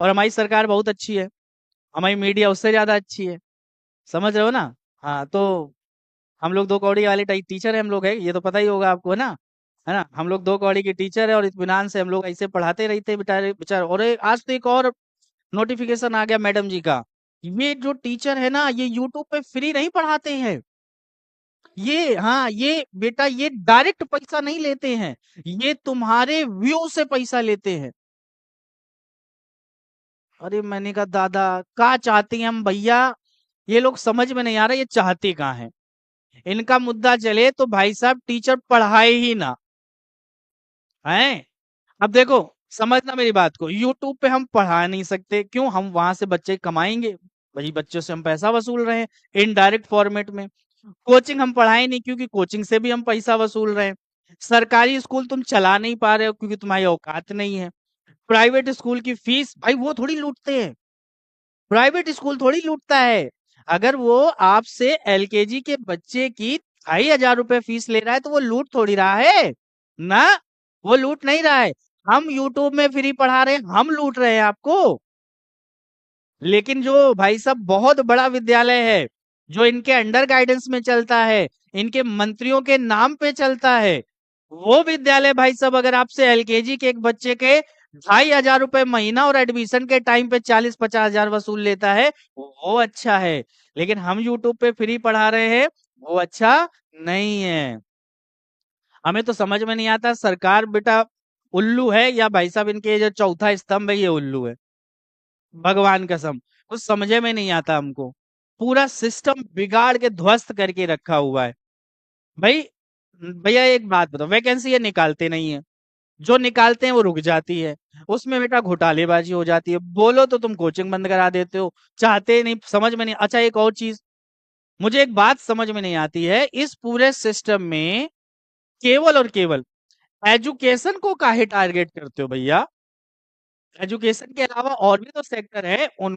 और हमारी सरकार बहुत अच्छी है, हमारी मीडिया उससे ज्यादा अच्छी है। समझ रहे हो ना? हाँ, तो हम लोग 2 कौड़ी वाले टीचर है, हम लोग है, ये तो पता ही होगा आपको, है ना? हम लोग 2 कौड़ी के टीचर है और इत्मीनान से हम लोग ऐसे पढ़ाते रहते हैं बेचारे बेचारे। और आज तो एक और नोटिफिकेशन आ गया मैडम जी का, ये जो टीचर है ना, ये यूट्यूब पे फ्री नहीं पढ़ाते हैं। ये, हाँ, ये बेटा ये डायरेक्ट पैसा नहीं लेते हैं, ये तुम्हारे व्यू से पैसा लेते हैं। अरे मैंने कहा दादा, क्या चाहती हैं हम भैया? ये लोग समझ में नहीं आ रहा ये चाहते कहाँ है। इनका मुद्दा चले तो भाई साहब टीचर पढ़ाए ही ना, हैं? अब देखो, समझना मेरी बात को, यूट्यूब पे हम पढ़ा नहीं सकते, क्यों? हम वहां से बच्चे कमाएंगे, वही बच्चों से हम पैसा वसूल रहे हैं इनडायरेक्ट फॉर्मेट में। कोचिंग हम पढ़ाए नहीं, क्योंकि कोचिंग से भी हम पैसा वसूल रहे हैं। सरकारी स्कूल तुम चला नहीं पा रहे हो, क्योंकि तुम्हारी औकात नहीं है। प्राइवेट स्कूल की फीस भाई वो थोड़ी लूटते हैं, प्राइवेट स्कूल थोड़ी लूटता है। अगर वो आपसे एलकेजी के बच्चे की 2,500 रुपए फीस ले रहा है तो वो लूट थोड़ी रहा है ना, वो लूट नहीं रहा है। हम यूट्यूब में फ्री पढ़ा रहे हैं, हम लूट रहे हैं आपको। लेकिन जो भाई साहब बहुत बड़ा विद्यालय है, जो इनके अंडर गाइडेंस में चलता है, इनके मंत्रियों के नाम पे चलता है, वो विद्यालय भाई साहब अगर आपसे एलकेजी के एक बच्चे के 2,500 रुपए महीना और एडमिशन के टाइम पे 40-50 हजार वसूल लेता है, वो अच्छा है। लेकिन हम यूट्यूब पे फ्री पढ़ा रहे हैं, वो अच्छा नहीं है। हमें तो समझ में नहीं आता सरकार बेटा उल्लू है या भाई साहब इनके जो चौथा स्तंभ है ये उल्लू है, भगवान कसम। कुछ समझे में नहीं आता हमको, पूरा सिस्टम बिगाड़ के ध्वस्त करके रखा हुआ है। भाई भैया एक बात बताओ, वैकेंसी ये निकालते नहीं है, जो निकालते हैं वो रुक जाती है, उसमें बेटा घोटालेबाजी हो जाती है, बोलो तो तुम कोचिंग बंद करा देते हो, चाहते नहीं, समझ में नहीं। अच्छा एक और चीज, मुझे एक बात समझ में नहीं आती है, इस पूरे सिस्टम में केवल और केवल एजुकेशन को काहे टारगेट करते हो भैया? एजुकेशन के अलावा और भी तो सेक्टर है,